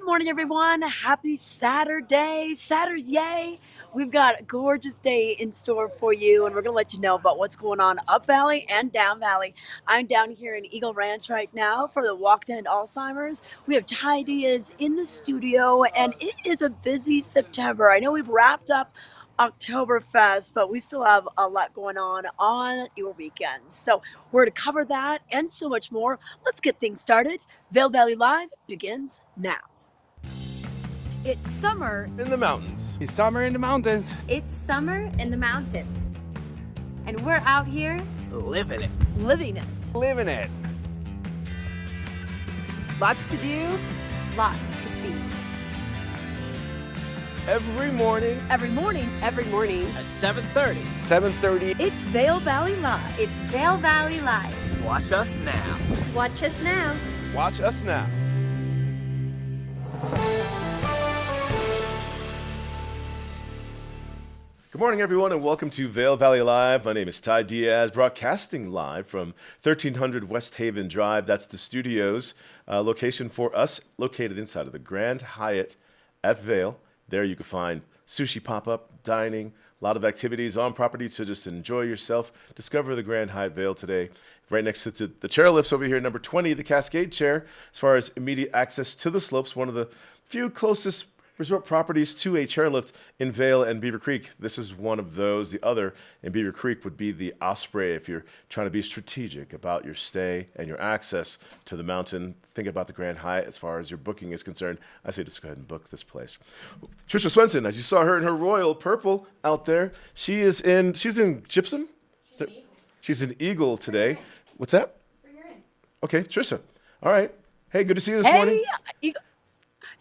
morning, everyone. Happy Saturday. We've got a gorgeous day in store for you, and we're going to let you know about what's going on up Valley and down Valley. I'm down here in Eagle Ranch right now for the Walk to End Alzheimer's. We have Ty Diaz in the studio, and it is a busy September. I know we've wrapped up Oktoberfest, but we still have a lot going on your weekends. So we're to cover that and so much more. Let's get things started. Vail Valley Live begins now. It's summer in the mountains. It's summer in the mountains. It's summer in the mountains. And we're out here Living it. living it. Living it. Lots to do. lots to see. Every morning. Every morning At 7:30. 7:30. it's Vail Valley Live. It's Vail Valley Live. Watch us now. Watch us now. Watch us now. Good morning, everyone, and welcome to Vail Valley Live. My name is Ty Diaz, broadcasting live from 1300 West Haven Drive. That's the studio's location for us, located inside of the Grand Hyatt at Vail. There you can find sushi pop-up, dining, a lot of activities on property to just enjoy yourself. Discover the Grand Hyatt Vail today. Right next to the chairlifts over here, number 20, the Cascade Chair. As far as immediate access to the slopes, one of the few closest resort properties to a chairlift in Vail and Beaver Creek. This is one of those. The other in Beaver Creek would be the Osprey. If you're trying to be strategic about your stay and your access to the mountain, think about the Grand Hyatt as far as your booking is concerned. I say just go ahead and book this place. Tricia Swenson, as you saw her in her royal purple out there, she's in gypsum? She's an eagle today. What's that? Okay, Tricia. All right. Hey, good to see you this morning.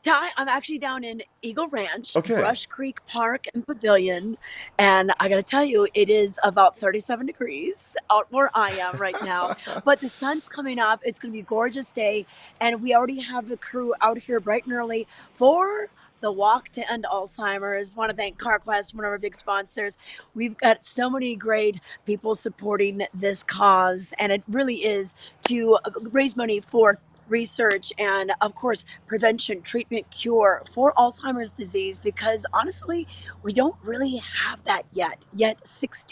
Ty, I'm actually down in Eagle Ranch, Okay. Brush Creek Park and Pavilion, and I got to tell you, it is about 37 degrees out where I am right now, but the sun's coming up. It's going to be a gorgeous day, and we already have the crew out here bright and early for the Walk to End Alzheimer's. Want to thank CarQuest, one of our big sponsors. We've got so many great people supporting this cause, and it really is to raise money for research and, of course, prevention, treatment, cure for Alzheimer's disease, because honestly, we don't really have that yet. Yet 6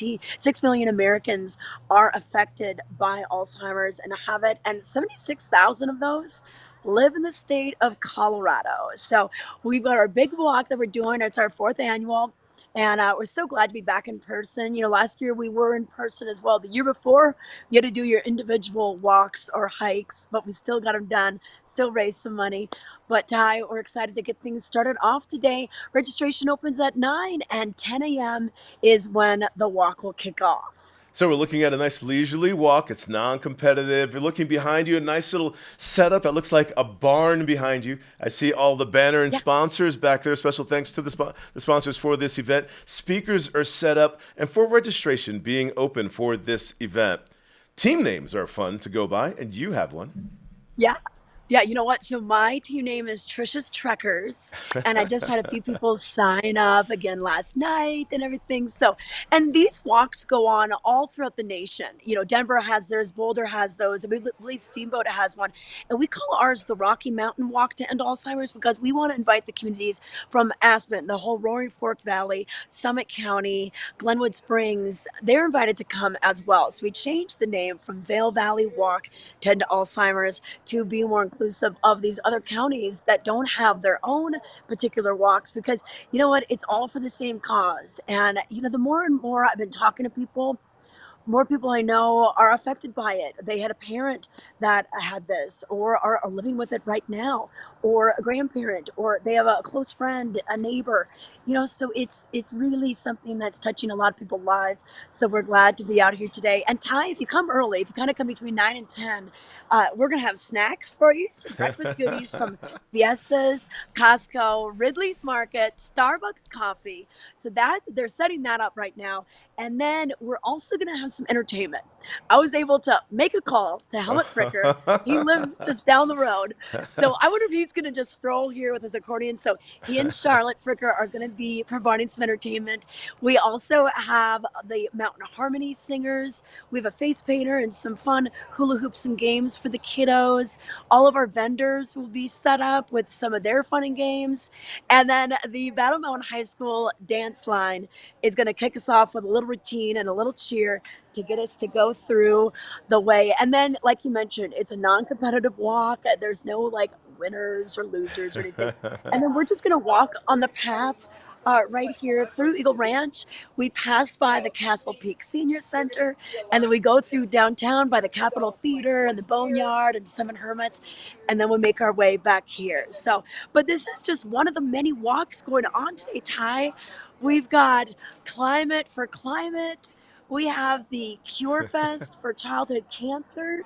million Americans are affected by Alzheimer's and have it, and 76,000 of those live in the state of Colorado. So we've got our big walk that we're doing. It's our 4th annual. And we're so glad to be back in person. You know, last year we were in person as well. The year before, you had to do your individual walks or hikes, but we still got them done, still raised some money. But Ty, we're excited to get things started off today. Registration opens at 9 and 10 a.m. is when the walk will kick off. So we're looking at a nice leisurely walk. It's non-competitive. You're looking behind you, a nice little setup that looks like a barn behind you. I see all the banner and sponsors back there. Special thanks to the sponsors for this event. Speakers are set up, and for registration being open for this event. Team names are fun to go by, and you have one. Yeah. Yeah, you know what? So my team name is Tricia's Trekkers, and I just had a few people sign up again last night and everything. So, and these walks go on all throughout the nation. You know, Denver has theirs, Boulder has those, and we believe Steamboat has one. And we call ours the Rocky Mountain Walk to End Alzheimer's because we want to invite the communities from Aspen, the whole Roaring Fork Valley, Summit County, Glenwood Springs. They're invited to come as well. So we changed the name from Vail Valley Walk to End Alzheimer's to be more inclusive of these other counties that don't have their own particular walks, because you know what, it's all for the same cause. And you know, the more and more I've been talking to people, more people I know are affected by it. They had a parent that had this, or are living with it right now, or a grandparent, or they have a close friend, a neighbor. You know, so it's really something that's touching a lot of people's lives. So we're glad to be out here today. And Ty, if you come early, if you kind of come between 9 and 10, we're gonna have snacks for you, some breakfast goodies from Fiestas, Costco, Ridley's Market, Starbucks coffee. So they're setting that up right now. And then we're also gonna have some entertainment. I was able to make a call to Helmut Fricker. He lives just down the road. So I wonder if he's going to just stroll here with his accordion. So he and Charlotte Fricker are going to be providing some entertainment. We also have the Mountain Harmony singers. We have a face painter and some fun hula hoops and games for the kiddos. All of our vendors will be set up with some of their fun and games. And then the Battle Mountain High School dance line is going to kick us off with a little routine and a little cheer to get us to go through the way. And then, like you mentioned, it's a non-competitive walk. There's no like winners or losers or anything. And then we're just going to walk on the path right here through Eagle Ranch. We pass by the Castle Peak Senior Center, and then we go through downtown by the Capitol Theater and the Boneyard and Seven Hermits, and then we make our way back here. So, but this is just one of the many walks going on today, Ty. We've got Climate for Climate. We have the Cure Fest for childhood cancer.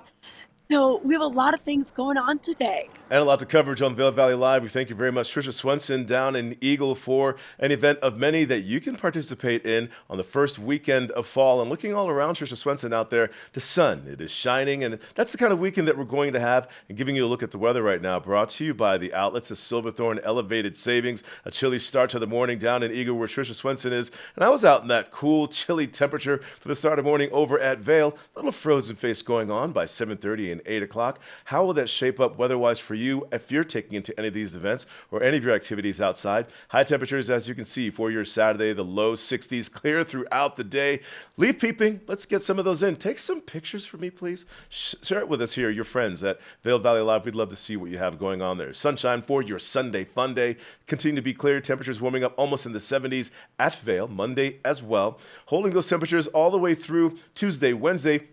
So we have a lot of things going on today. And a lot of coverage on Vail Valley Live. We thank you very much, Tricia Swenson, down in Eagle for an event of many that you can participate in on the first weekend of fall. And looking all around, Tricia Swenson out there, the sun, it is shining. And that's the kind of weekend that we're going to have. And giving you a look at the weather right now, brought to you by the outlets of Silverthorne Elevated Savings. A chilly start to the morning down in Eagle where Tricia Swenson is. And I was out in that cool, chilly temperature for the start of morning over at Vail. A little frozen face going on by 7:30 and 8 o'clock. How will that shape up weather-wise for you if you're taking into any of these events or any of your activities outside? High temperatures, as you can see, for your Saturday, the low 60s, clear throughout the day. Leaf peeping, let's get some of those in. Take some pictures for me, please. Share it with us here, your friends at Vail Valley Live. We'd love to see what you have going on there. Sunshine for your Sunday fun day. Continue to be clear. Temperatures warming up almost in the 70s at Vail, Monday as well. Holding those temperatures all the way through Tuesday, Wednesday.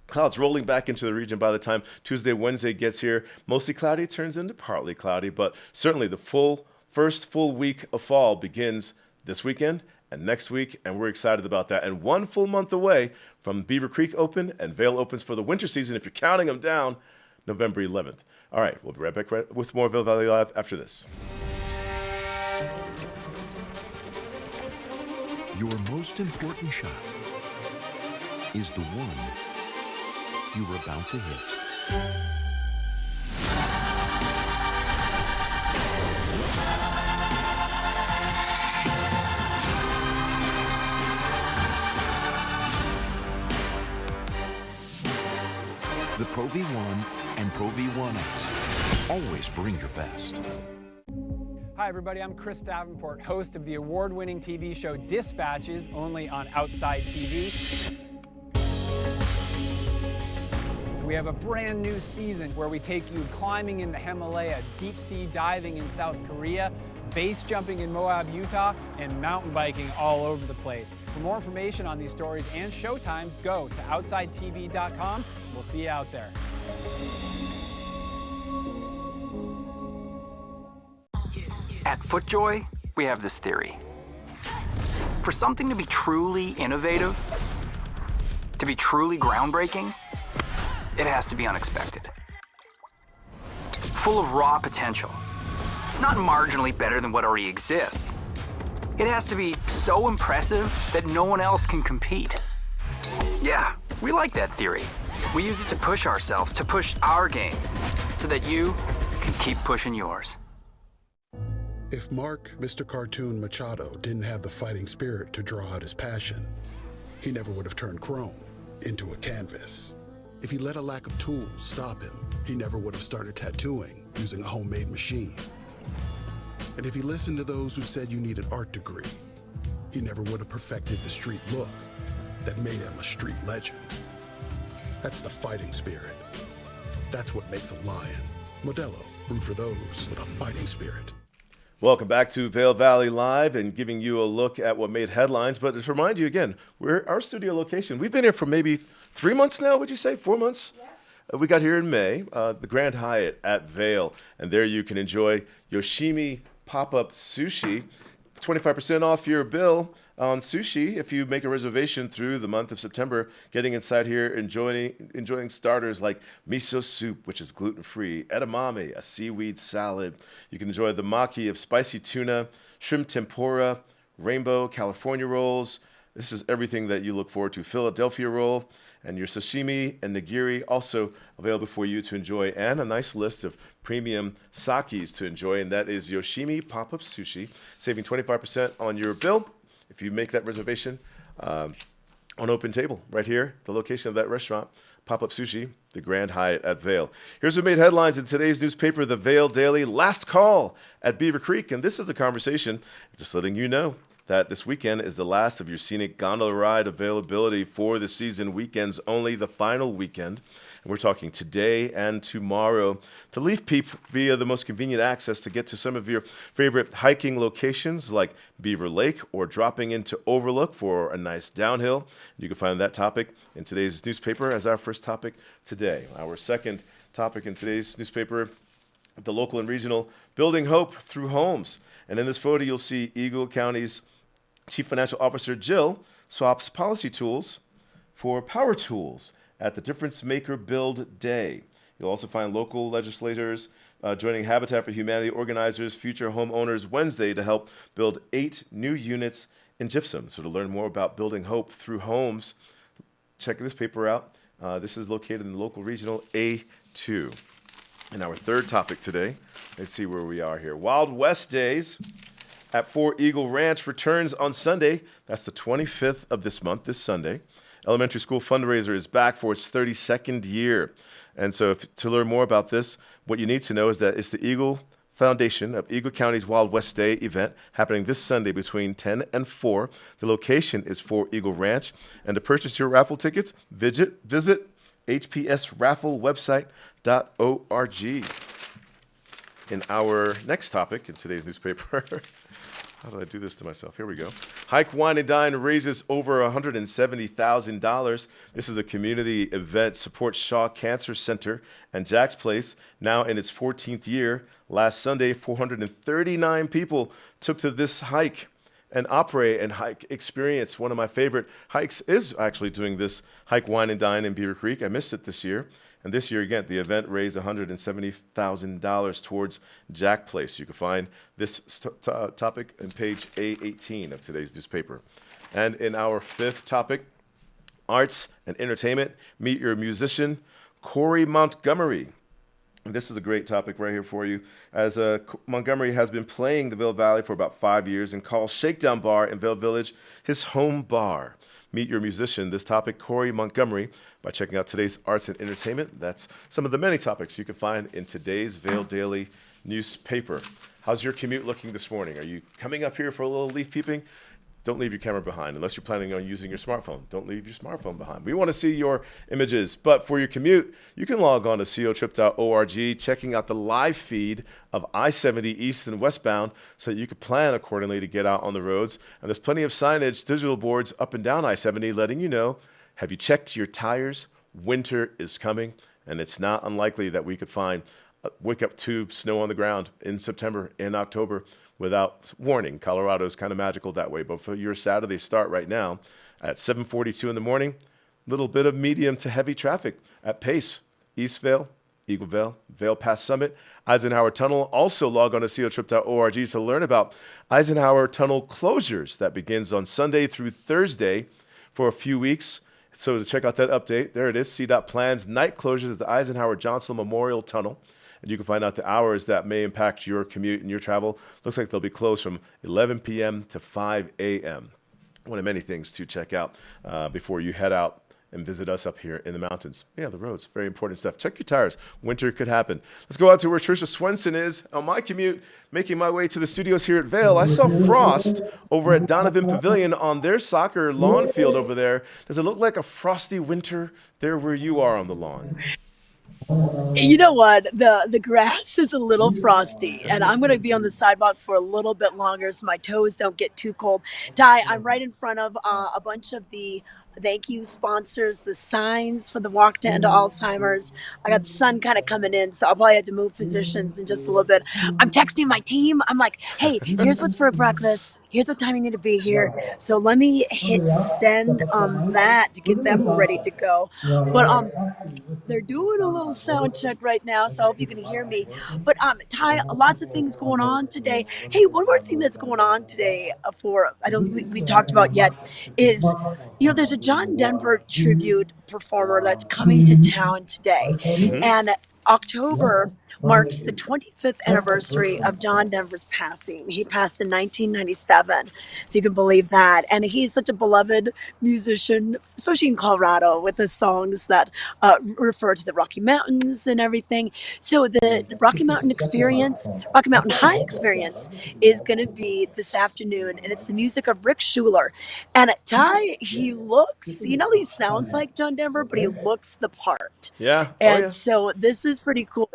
Clouds rolling back into the region by the time Tuesday, Wednesday gets here. Mostly cloudy, turns into partly cloudy, but certainly the first full week of fall begins this weekend and next week, and we're excited about that. And 1 full month away from Beaver Creek Open and Vail opens for the winter season, if you're counting them down, November 11th. All right, we'll be right back with more Vail Valley Live after this. Your most important shot is the one you're about to hit. The Pro V1 and Pro V1X always bring your best. Hi everybody, I'm Chris Davenport, host of the award-winning TV show Dispatches, only on Outside TV. We have a brand new season where we take you climbing in the Himalaya, deep sea diving in South Korea, base jumping in Moab, Utah, and mountain biking all over the place. For more information on these stories and showtimes, go to OutsideTV.com. We'll see you out there. At FootJoy, we have this theory. For something to be truly innovative, to be truly groundbreaking, it has to be unexpected. Full of raw potential. Not marginally better than what already exists. It has to be so impressive that no one else can compete. Yeah, we like that theory. We use it to push ourselves, to push our game, so that you can keep pushing yours. If Mark, Mr. Cartoon Machado, didn't have the fighting spirit to draw out his passion, he never would have turned chrome into a canvas. If he let a lack of tools stop him, he never would have started tattooing using a homemade machine. And if he listened to those who said you need an art degree, he never would have perfected the street look that made him a street legend. That's the fighting spirit. That's what makes a lion. Modelo, root for those with a fighting spirit. Welcome back to Vail Valley Live and giving you a look at what made headlines. But to remind you again, we're our studio location. We've been here for maybe 3 months now, would you say? 4 months? Yeah. We got here in May, the Grand Hyatt at Vail. And there you can enjoy Yoshimi PopUp Sushi. 25% off your bill on sushi if you make a reservation through the month of September. Getting inside here, enjoying starters like miso soup, which is gluten-free, edamame, a seaweed salad. You can enjoy the maki of spicy tuna, shrimp tempura, rainbow California rolls. This is everything that you look forward to. Philadelphia roll. And your sashimi and nigiri also available for you to enjoy, and a nice list of premium sakis to enjoy, and that is Yoshimi PopUp Sushi, saving 25% on your bill if you make that reservation on Open Table right here, the location of that restaurant, PopUp Sushi, the Grand Hyatt at Vail. Here's what made headlines in today's newspaper, the Vail Daily. Last call at Beaver Creek, and this is a conversation just letting you know that this weekend is the last of your scenic gondola ride availability for the season. Weekends only, the final weekend. And we're talking today and tomorrow to leaf peep via the most convenient access to get to some of your favorite hiking locations like Beaver Lake, or dropping into Overlook for a nice downhill. You can find that topic in today's newspaper as our first topic today. Our second topic in today's newspaper, the local and regional Building Hope Through Homes. And in this photo, you'll see Eagle County's Chief Financial Officer Jill swaps policy tools for power tools at the Difference Maker Build Day. You'll also find local legislators joining Habitat for Humanity organizers, Future Homeowners Wednesday, to help build 8 new units in gypsum. So to learn more about Building Hope Through Homes, check this paper out. This is located in the local regional A2. And our third topic today, let's see where we are here. Wild West Days at 4 Eagle Ranch returns on Sunday. That's the 25th of this month, this Sunday. Elementary school fundraiser is back for its 32nd year. And so to learn more about this, what you need to know is that it's the Eagle Foundation of Eagle County's Wild West Day event happening this Sunday between 10 and 4. The location is 4 Eagle Ranch. And to purchase your raffle tickets, visit hpsrafflewebsite.org. In our next topic in today's newspaper, how did I do this to myself? Here we go. Hike, Wine, and Dine raises over $170,000. This is a community event, supports Shaw Cancer Center and Jack's Place, now in its 14th year. Last Sunday, 439 people took to this hike and operate and hike experience. One of my favorite hikes is actually doing this Hike, Wine, and Dine in Beaver Creek. I missed it this year. And this year, again, the event raised $170,000 towards Jack Place. You can find this topic on page A18 of today's newspaper. And in our fifth topic, arts and entertainment, meet your musician, Corey Montgomery. And this is a great topic right here for you, as Montgomery has been playing the Vail Valley for about 5 years and calls Shakedown Bar in Vail Village his home bar. Meet your musician, this topic, Corey Montgomery, by checking out today's arts and entertainment. That's some of the many topics you can find in today's Vail Daily newspaper. How's your commute looking this morning? Are you coming up here for a little leaf peeping? Don't leave your camera behind unless you're planning on using your smartphone. Don't leave your smartphone behind. We want to see your images. But for your commute, you can log on to cotrip.org, checking out the live feed of I-70 east and westbound so that you can plan accordingly to get out on the roads. And there's plenty of signage, digital boards up and down I-70 letting you know, have you checked your tires? Winter is coming, and it's not unlikely that we could find wake-up tube snow on the ground in September, in October, without warning. Colorado is kind of magical that way. But for your Saturday start right now at 7:42 in the morning, little bit of medium to heavy traffic at Pace, East Vail, Eagle Vail, Vail Pass Summit, Eisenhower Tunnel. Also log on to cotrip.org to learn about Eisenhower Tunnel closures that begins on Sunday through Thursday for a few weeks. So to check out that update, there it is. CDOT plans night closures at the Eisenhower Johnson Memorial Tunnel. And you can find out the hours that may impact your commute and your travel. Looks like they'll be closed from 11 p.m. to 5 a.m. One of many things to check out before you head out and visit us up here in the mountains. Yeah, the roads, very important stuff. Check your tires. Winter could happen. Let's go out to where Tricia Swenson is on my commute, making my way to the studios here at Vail. I saw frost over at Donovan Pavilion on their soccer lawn field over there. Does it look like a frosty winter there where you are on the lawn? You know what? The grass is a little frosty, and I'm going to be on the sidewalk for a little bit longer so my toes don't get too cold. Ty, I'm right in front of a bunch of the thank you sponsors, the signs for the walk to End Alzheimer's. I got the sun kind of coming in, so I'll probably have to move positions in just a little bit. I'm texting my team. I'm like, hey, here's what's for breakfast. here's what time you need to be here. So let me hit send on that to get them ready to go. But they're doing a little sound check right now, so I hope you can hear me. But Ty, lots of things going on today. Hey, one more thing that's going on today we talked about yet is, there's a John Denver tribute performer that's coming to town today, and October marks the 25th anniversary of John Denver's passing. He passed in 1997, if you can believe that. And he's such a beloved musician, especially in Colorado, with the songs that refer to the Rocky Mountains and everything. So the Rocky Mountain High experience is going to be this afternoon, and it's the music of Rick Schuler. And Ty, he sounds like John Denver, but he looks the part. Yeah. And so this is pretty cool.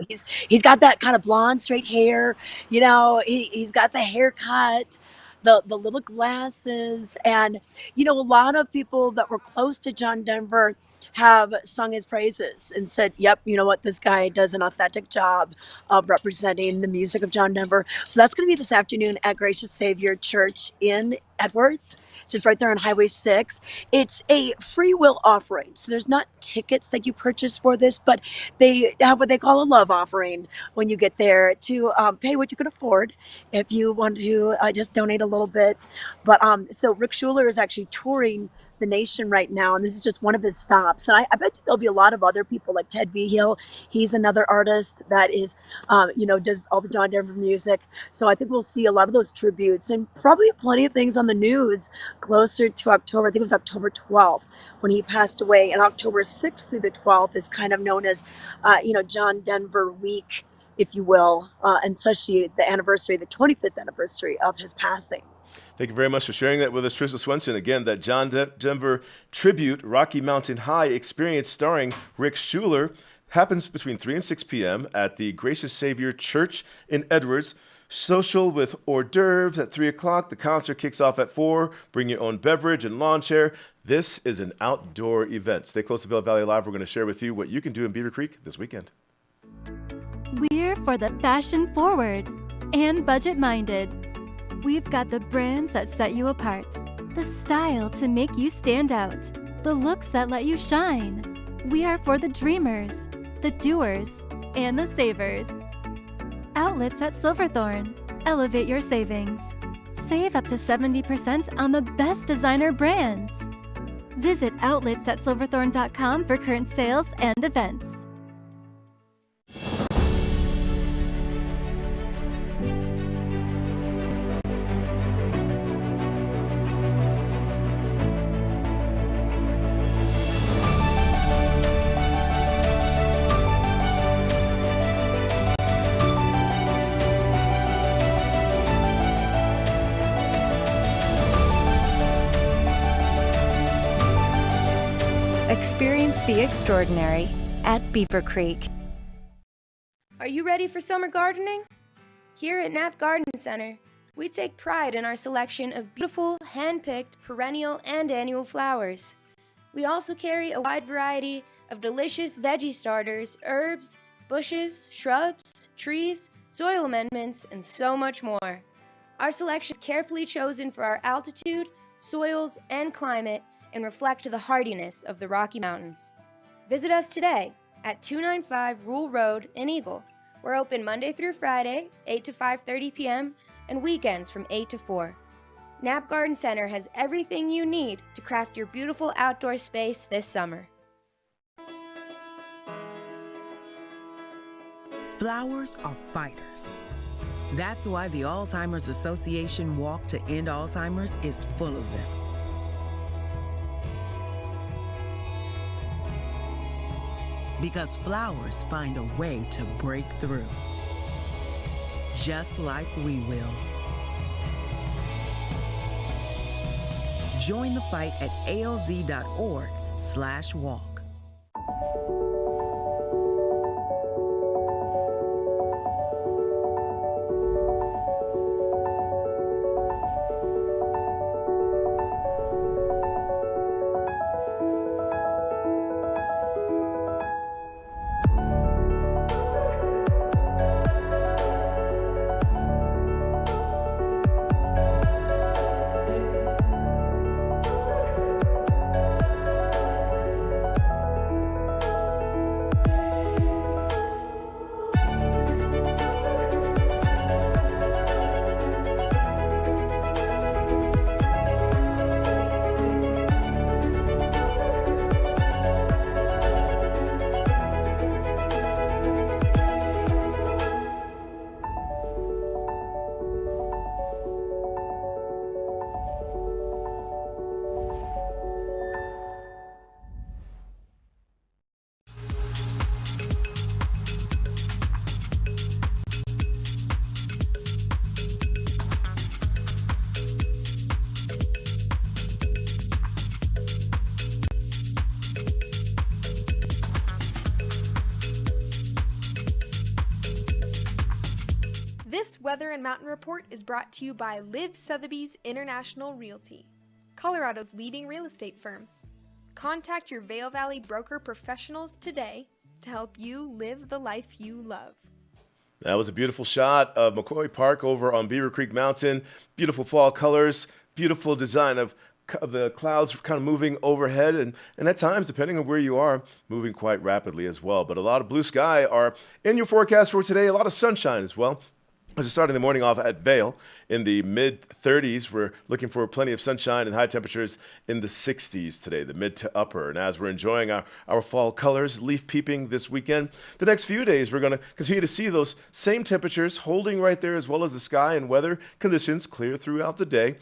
He's got that kind of blonde, straight hair. He's got the haircut, the little glasses, and a lot of people that were close to John Denver have sung his praises and said, yep, you know what, this guy does an authentic job of representing the music of John Denver. So that's going to be this afternoon at Gracious Savior Church in Edwards, just right there on Highway 6. It's a free will offering. So there's not tickets that you purchase for this, but they have what they call a love offering when you get there to pay what you can afford if you want to just donate a little bit. But so Rick Schuler is actually touring the nation right now, and this is just one of his stops. And I bet you there'll be a lot of other people like Ted Vigil. He's another artist that is, does all the John Denver music. So I think we'll see a lot of those tributes and probably plenty of things on the news closer to October. I think it was October 12th when he passed away, and October 6th through the 12th is kind of known as, John Denver Week, if you will, and especially the 25th anniversary of his passing. Thank you very much for sharing that with us, Tricia Swenson. Again, that John Denver tribute Rocky Mountain High experience starring Rick Schuler happens between 3 and 6 p.m. at the Gracious Savior Church in Edwards. Social with hors d'oeuvres at 3 o'clock. The concert kicks off at 4. Bring your own beverage and lawn chair. This is an outdoor event. Stay close to Vail Valley Live. We're going to share with you what you can do in Beaver Creek this weekend. We're for the fashion forward and budget minded. We've got the brands that set you apart, the style to make you stand out, the looks that let you shine. We are for the dreamers, the doers, and the savers. Outlets at Silverthorne. Elevate your savings. Save up to 70% on the best designer brands. Visit outletsatsilverthorne.com for current sales and events. Experience the extraordinary at Beaver Creek. Are you ready for summer gardening? Here at Knapp Garden Center, we take pride in our selection of beautiful, hand-picked, perennial and annual flowers. We also carry a wide variety of delicious veggie starters, herbs, bushes, shrubs, trees, soil amendments, and so much more. Our selection is carefully chosen for our altitude, soils, and climate, and reflect the hardiness of the Rocky Mountains. Visit us today at 295 Rule Road in Eagle. We're open Monday through Friday, 8 to 5:30 p.m., and weekends from 8 to 4. Knapp Garden Center has everything you need to craft your beautiful outdoor space this summer. Flowers are fighters. That's why the Alzheimer's Association Walk to End Alzheimer's is full of them. Because flowers find a way to break through. Just like we will. Join the fight at alz.org/walk. This Weather and Mountain Report is brought to you by Liv Sotheby's International Realty, Colorado's leading real estate firm. Contact your Vail Valley broker professionals today to help you live the life you love. That was a beautiful shot of McCoy Park over on Beaver Creek Mountain. Beautiful fall colors, beautiful design of the clouds kind of moving overhead, and at times, depending on where you are, moving quite rapidly as well. But a lot of blue sky are in your forecast for today, a lot of sunshine as well. As we're starting the morning off at Vail in the mid-30s, we're looking for plenty of sunshine and high temperatures in the 60s today, the mid to upper. And as we're enjoying our fall colors, leaf peeping this weekend, the next few days we're going to continue to see those same temperatures holding right there, as well as the sky and weather conditions clear throughout the day.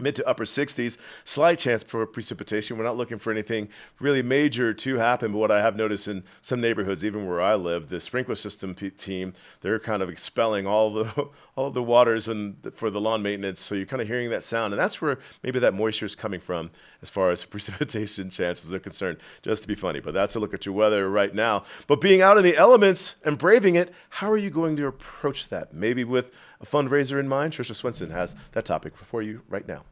Mid to upper 60s, slight chance for precipitation. We're not looking for anything really major to happen, but what I have noticed in some neighborhoods, even where I live, the sprinkler system team, they're kind of expelling all of the waters for the lawn maintenance. So you're kind of hearing that sound, and that's where maybe that moisture is coming from as far as precipitation chances are concerned. Just to be funny, but that's a look at your weather right now. But being out in the elements and braving it, how are you going to approach that? Maybe with a fundraiser in mind? Tricia Swenson has that topic for you right now.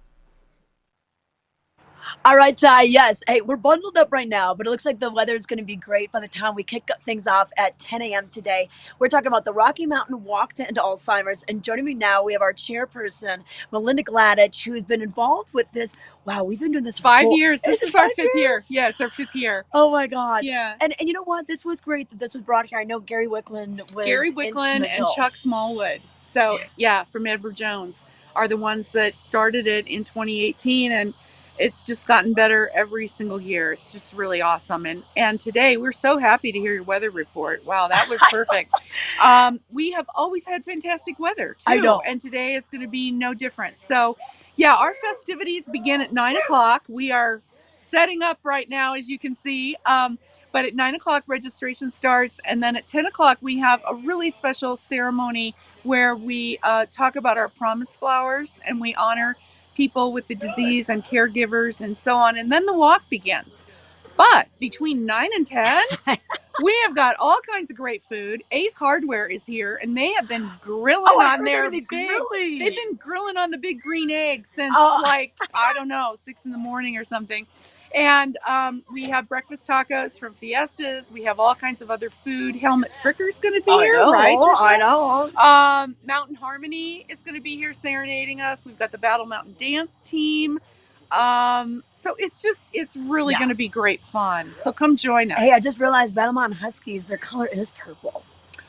All right, Ty, yes. Hey, we're bundled up right now, but it looks like the weather is going to be great by the time we kick things off at 10 a.m. today. We're talking about the Rocky Mountain Walk to End Alzheimer's. And joining me now, we have our chairperson, Melinda Gladys, who's been involved with this. Wow, we've been doing this for 5 years. This is our 5th year. Yeah, it's our 5th year. Oh, my gosh. Yeah. And you know what? This was great that this was brought here. I know Gary Wicklund was and Chuck Smallwood. So, yeah, from Edward Jones are the ones that started it in 2018. And it's just gotten better every single year. It's just really awesome. And today we're so happy to hear your weather report. Wow, that was perfect. We have always had fantastic weather too. I know. And today is going to be no different. So yeah, our festivities begin at 9 o'clock. We are setting up right now, as you can see. But at 9 o'clock registration starts. And then at 10 o'clock, we have a really special ceremony where we talk about our promise flowers and we honor people with the disease and caregivers and so on. And then the walk begins. But between 9 and 10, we have got all kinds of great food. Ace Hardware is here, and they have been grilling on their big. They've been grilling on the big green eggs since I don't know, 6 in the morning or something. And we have breakfast tacos from Fiestas. We have all kinds of other food. Helmut Fricker's going to be here, right, Tricia? I know. Mountain Harmony is going to be here serenading us. We've got the Battle Mountain Dance team. So it's really going to be great fun. So come join us. Hey, I just realized Battle Mountain Huskies, their color is purple.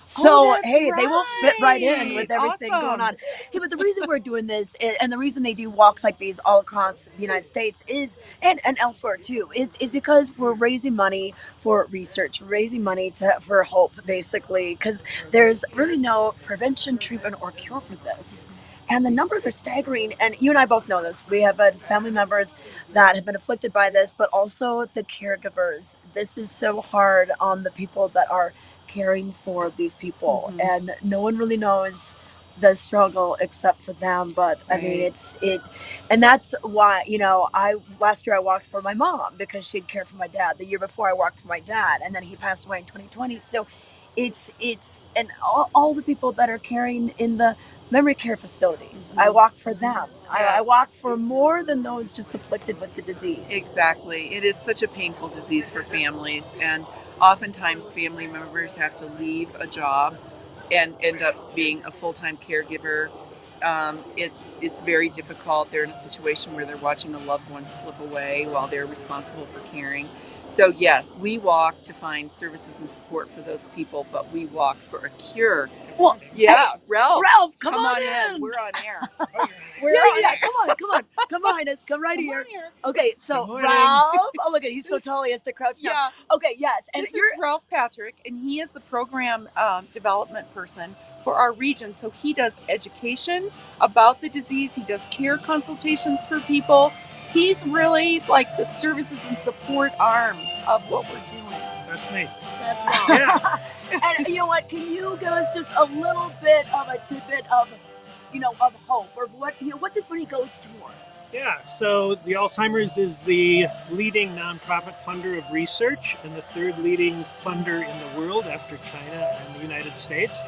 So, hey, they will fit right in with everything going on. Hey, but the reason we're doing this, and the reason they do walks like these all across the United States is, and elsewhere too, is because we're raising money for research, raising money for hope, basically, because there's really no prevention, treatment, or cure for this. And the numbers are staggering. And you and I both know this. We have had family members that have been afflicted by this, but also the caregivers. This is so hard on the people that are caring for these people, and no one really knows the struggle except for them. But I mean, and that's why, last year I walked for my mom because she'd care for my dad. The year before I walked for my dad, and then he passed away in 2020. So it's and all the people that are caring in the memory care facilities, I walked for them. I walked for more than those just afflicted with the disease. Exactly. It is such a painful disease for families, and oftentimes family members have to leave a job and end up being a full-time caregiver. It's very difficult. They're in a situation where they're watching a loved one slip away while they're responsible for caring. So yes, we walk to find services and support for those people, but we walk for a cure. Well, yeah, Ralph, come on in. We're on air. Come behind us. Come right here. Okay, so Ralph. Oh, look at, he's so tall he has to crouch down. Yeah. Okay, yes. And this is Ralph Patrick, and he is the program development person for our region. So he does education about the disease. He does care consultations for people. He's really like the services and support arm of what we're doing. That's me. That's Ralph. And you know what? Can you give us just a little bit of a tidbit of of hope, or what this money goes towards? Yeah, so the Alzheimer's is the leading nonprofit funder of research and the third leading funder in the world after China and the United States.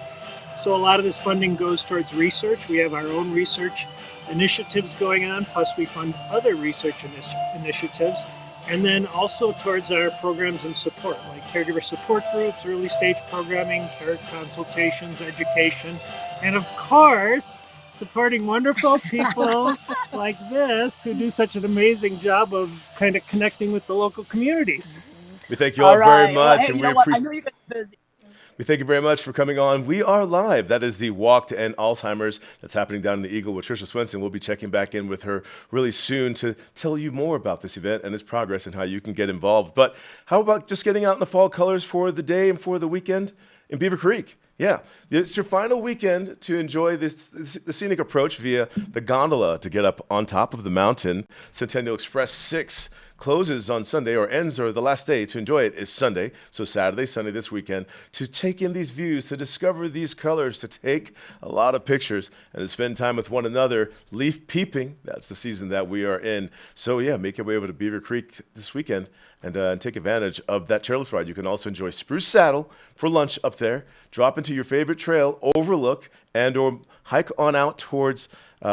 So a lot of this funding goes towards research. We have our own research initiatives going on, plus we fund other research initiatives, and then also towards our programs and support, like caregiver support groups, early stage programming, care consultations, education, and of course, supporting wonderful people like this who do such an amazing job of kind of connecting with the local communities. We thank you all very much. Well, hey, and you we know what? I appreciate know you're busy. We thank you very much for coming on. We are live. That is the Walk to End Alzheimer's that's happening down in the Eagle with Tricia Swenson. We'll be checking back in with her really soon to tell you more about this event and its progress and how you can get involved. But how about just getting out in the fall colors for the day and for the weekend in Beaver Creek? Yeah, it's your final weekend to enjoy the scenic approach via the gondola to get up on top of the mountain. Centennial Express 6 closes on Sunday, or ends, or the last day to enjoy it is Sunday. So Saturday, Sunday this weekend, to take in these views, to discover these colors, to take a lot of pictures, and to spend time with one another. Leaf peeping, that's the season that we are in. So yeah, make your way over to Beaver Creek this weekend and take advantage of that chairlift ride. You can also enjoy Spruce Saddle for lunch up there. Drop into your favorite trail, overlook, and or hike on out towards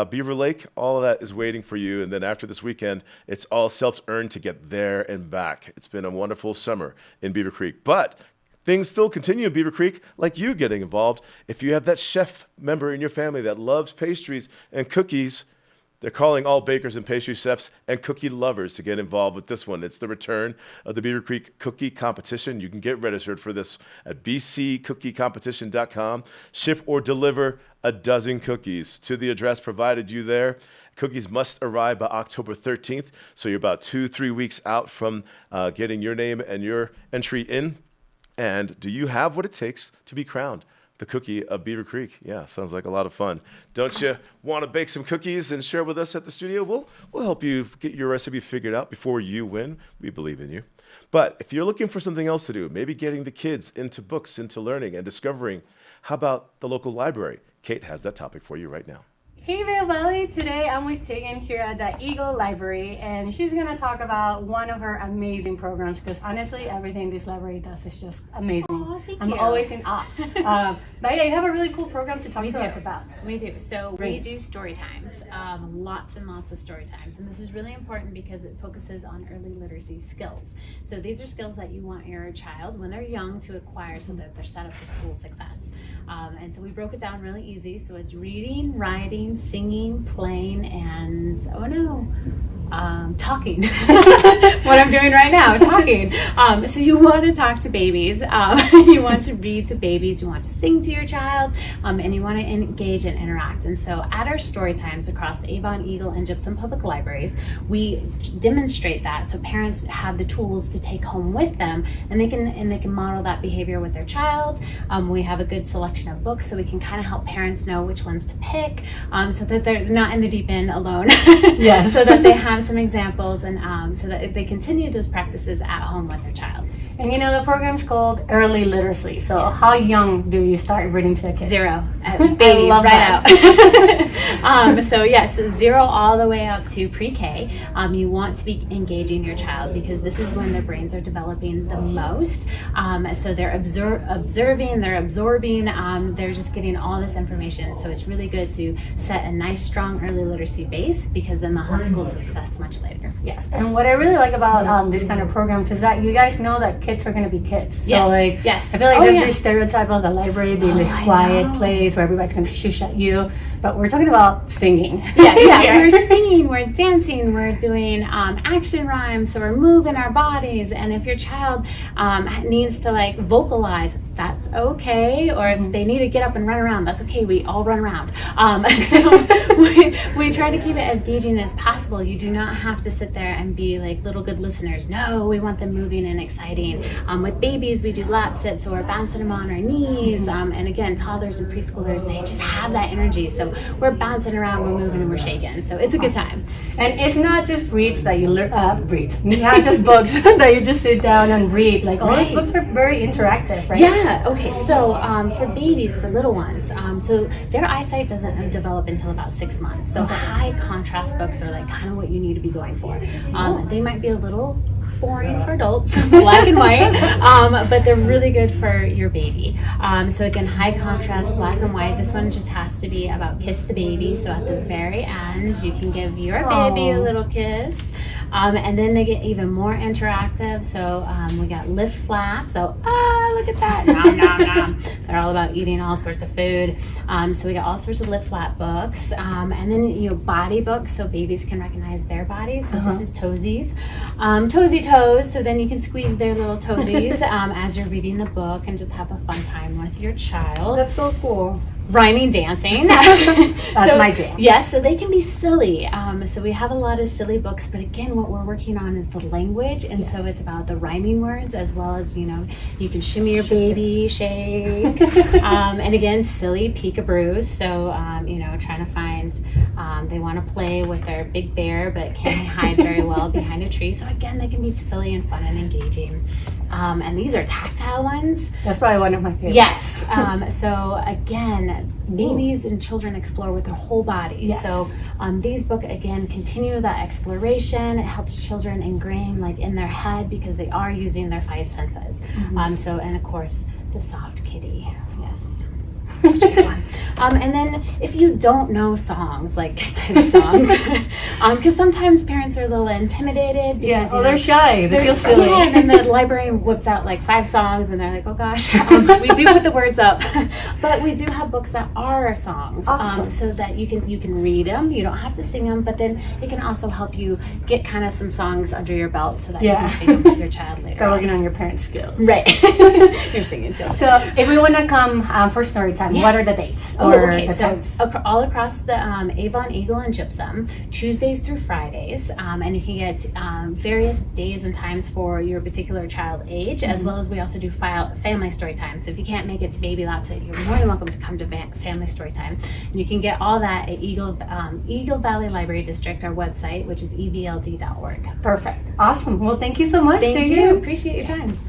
Beaver Lake. All of that is waiting for you. And then after this weekend, it's all self-earned to get there and back. It's been a wonderful summer in Beaver Creek. But things still continue in Beaver Creek, like you getting involved. If you have that chef member in your family that loves pastries and cookies, they're calling all bakers and pastry chefs and cookie lovers to get involved with this one. It's the return of the Beaver Creek Cookie Competition. You can get registered for this at bcccookiecompetition.com. Ship or deliver a dozen cookies to the address provided you there. Cookies must arrive by October 13th, so you're about 2-3 weeks out from getting your name and your entry in. And do you have what it takes to be crowned the Cookie of Beaver Creek? Yeah, sounds like a lot of fun. Don't you want to bake some cookies and share with us at the studio? We'll help you get your recipe figured out before you win. We believe in you. But if you're looking for something else to do, maybe getting the kids into books, into learning and discovering, how about the local library? Kate has that topic for you right now. Hey Vail Valley, today I'm with Tegan here at the Eagle Library, and she's going to talk about one of her amazing programs, because honestly everything this library does is just amazing. Oh, I'm always in awe. But yeah, you have a really cool program to talk to us about. We do. So Great. we do story times, lots and lots of story times, and this is really important because it focuses on early literacy skills. So these are skills that you want your child when they're young to acquire so that they're set up for school success. And so we broke it down really easy. So it's reading, writing, singing, playing, and talking. What I'm doing right now, talking. So you want to talk to babies, you want to read to babies, you want to sing to your child, and you want to engage and interact. And so at our story times across Avon, Eagle, and Gypsum Public Libraries, we demonstrate that so parents have the tools to take home with them, and they can model that behavior with their child. We have a good selection of books, so we can kind of help parents know which ones to pick, so that they're not in the deep end alone. Yes. So that they have some examples, and so that they continue those practices at home with their child. And you know, the program's called Early Literacy. So how young do you start reading to the kids? 0. Baby, love right out. So yes, 0 all the way up to pre-K. You want to be engaging your child because this is when their brains are developing the most. So they're observing, they're absorbing, they're just getting all this information. So it's really good to set a nice, strong early literacy base, because then they'll have school success much later. Yes, and what I really like about these kind of programs is that you guys know that kids are going to be kids. So Yes. I feel like there's this stereotype of the library being this quiet place where everybody's going to shush at you, but we're talking about singing. Yeah, we're singing, we're dancing, we're doing action rhymes, so we're moving our bodies. And if your child needs to vocalize, that's okay. Or if they need to get up and run around, that's okay. We all run around. So we try to keep it as engaging as possible. You do not have to sit there and be like little good listeners. No, we want them moving and exciting. With babies, we do lap sits, so we're bouncing them on our knees. And again, toddlers and preschoolers, they just have that energy. So we're bouncing around, we're moving, and we're shaking. So it's a good time. And it's not just reads that you not just books that you just sit down and read. All these books are very interactive, right? Yeah. Oh Okay, so for babies, for little ones, so their eyesight doesn't develop until about 6 months. So high contrast books are like kind of what you need to be going for. They might be a little boring for adults, black and white, but they're really good for your baby. So again, high contrast, black and white. This one just has to be about kiss the baby. So at the very end, you can give your baby a little kiss. And then they get even more interactive. So we got lift flap. So look at that. Nom, nom, nom. They're all about eating all sorts of food. So we got all sorts of lift flap books. And then, body books so babies can recognize their bodies. So this is toesies. Toesy toes. So then you can squeeze their little toesies as you're reading the book and just have a fun time with your child. That's so cool. Rhyming, dancing. That's my jam. Yes, so they can be silly. So we have a lot of silly books, but again, what we're working on is the language, and so it's about the rhyming words as well as, you can shimmy your baby, shake, and again, silly peekaboo. So, trying to find, they want to play with their big bear, but can't hide very well behind a tree. So again, they can be silly and fun and engaging. And these are tactile ones. That's probably one of my favorites. Yes. So again, babies and children explore with their whole body. Yes. So these books, again, continue that exploration. It helps children ingrain in their head because they are using their 5 senses. And of course, the soft kitty. Yes. Such a good one. And then if you don't know songs, like kids songs, because sometimes parents are a little intimidated. Because, they're shy. They feel silly. Yeah, and then the librarian whips out 5 songs and they're like, oh gosh. We do put the words up. But we do have books that are songs. So that you can read them. You don't have to sing them, but then it can also help you get kind of some songs under your belt so that you can sing them with your child later. Start working on your parent skills. Right. You're singing too. So if we want to come for story time, what are the dates? So all across the Avon, Eagle, and Gypsum, Tuesdays through Fridays, and you can get various days and times for your particular child age, as well as we also do family story time. So if you can't make it to Baby Lots, you're more than welcome to come to family story time. And you can get all that at Eagle Valley Library District, our website, which is evld.org. Perfect. Awesome. Well, thank you so much. Thank you. Appreciate your time.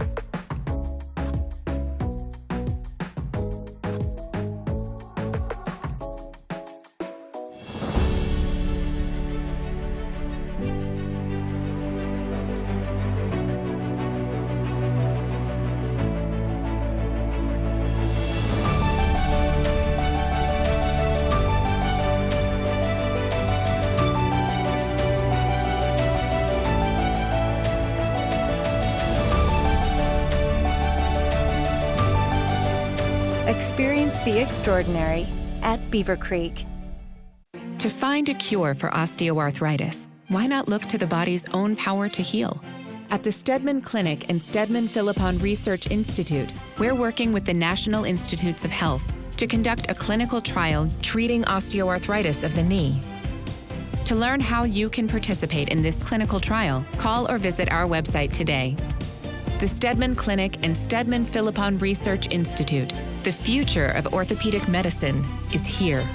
Experience the extraordinary at Beaver Creek. To find a cure for osteoarthritis, why not look to the body's own power to heal? At the Steadman Clinic and Steadman Philippon Research Institute, we're working with the National Institutes of Health to conduct a clinical trial treating osteoarthritis of the knee. To learn how you can participate in this clinical trial, call or visit our website today. The Steadman Clinic and Steadman Philippon Research Institute. The future of orthopedic medicine is here.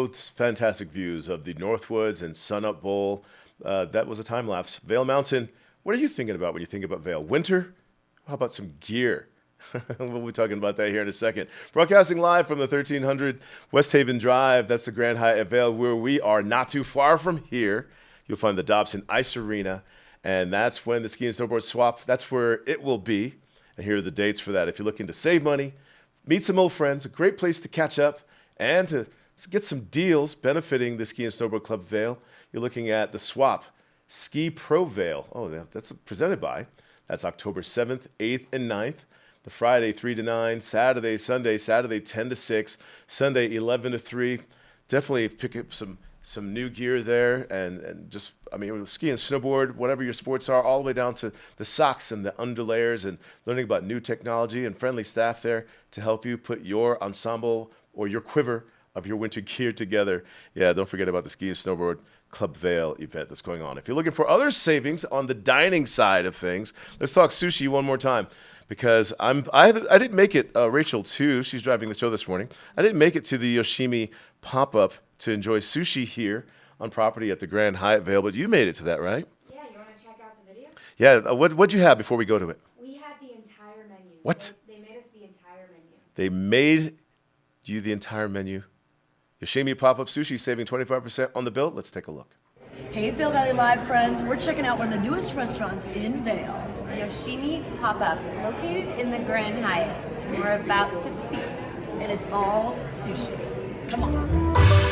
both fantastic views of the Northwoods and Sunup Bowl. That was a time lapse. Vail Mountain, what are you thinking about when you think about Vail? Winter? How about some gear? We'll be talking about that here in a second. Broadcasting live from the 1300 West Haven Drive. That's the Grand Hyatt at Vail, where we are not too far from here. You'll find the Dobson Ice Arena, and that's when the ski and snowboard swap, that's where it will be. And here are the dates for that. If you're looking to save money, meet some old friends, a great place to catch up, and to get some deals benefiting the Ski and Snowboard Club Vail, you're looking at the Swap Ski Pro Vail. Oh, that's presented by. That's October 7th, 8th, and 9th. The Friday 3 to 9, Saturday 10 to 6, Sunday 11 to 3. Definitely pick up some new gear there, and just, I mean, ski and snowboard, whatever your sports are, all the way down to the socks and the underlayers, and learning about new technology and friendly staff there to help you put your ensemble or your quiver of your winter gear together. Yeah, don't forget about the Ski and Snowboard Club Vail event that's going on. If you're looking for other savings on the dining side of things, let's talk sushi one more time, because I didn't make it. Rachel too. She's driving the show this morning. I didn't make it to the Yoshimi PopUp to enjoy sushi here on property at the Grand Hyatt Vail, but you made it to that, right? Yeah, you want to check out the video? Yeah. What'd you have before we go to it? We had the entire menu. What? They made us the entire menu. They made you the entire menu. Yoshimi PopUp Sushi saving 25% on the bill. Let's take a look. Hey, Vail Valley Live friends. We're checking out one of the newest restaurants in Vail. Yoshimi PopUp, located in the Grand Hyatt. We're about to feast. And it's all sushi. Come on.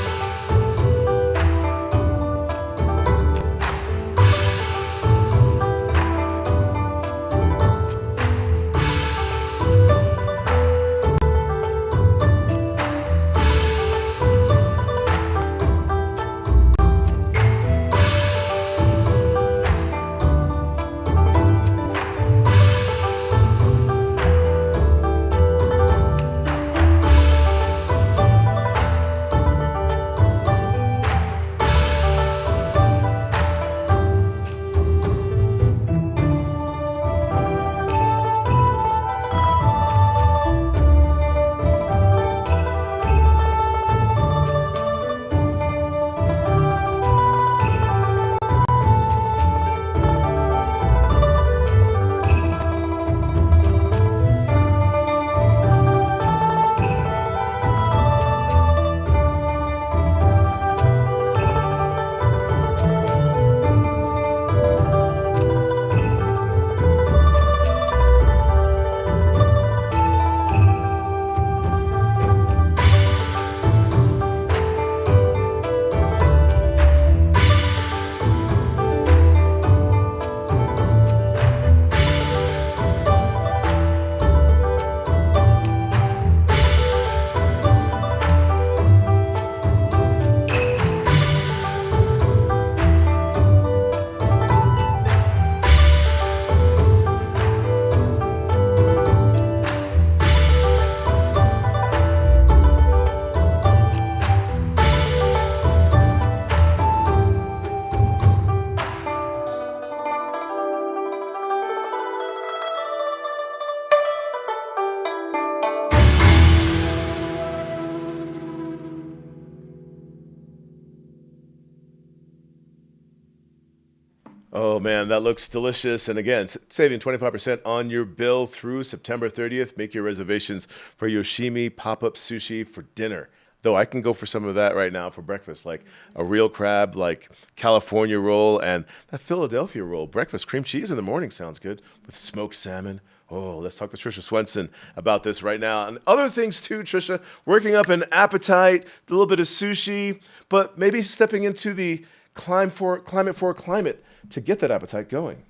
Oh man, that looks delicious. And again, saving 25% on your bill through September 30th. Make your reservations for Yoshimi PopUp Sushi for dinner. Though I can go for some of that right now for breakfast, like a real crab, like California roll, and that Philadelphia roll. Breakfast cream cheese in the morning sounds good with smoked salmon. Oh, let's talk to Tricia Swenson about this right now. And other things too, Tricia, working up an appetite, a little bit of sushi, but maybe stepping into the climate for climate to get that appetite going.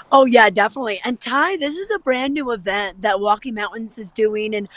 Oh yeah, definitely. And Ty, this is a brand new event that Walking Mountains is doing, and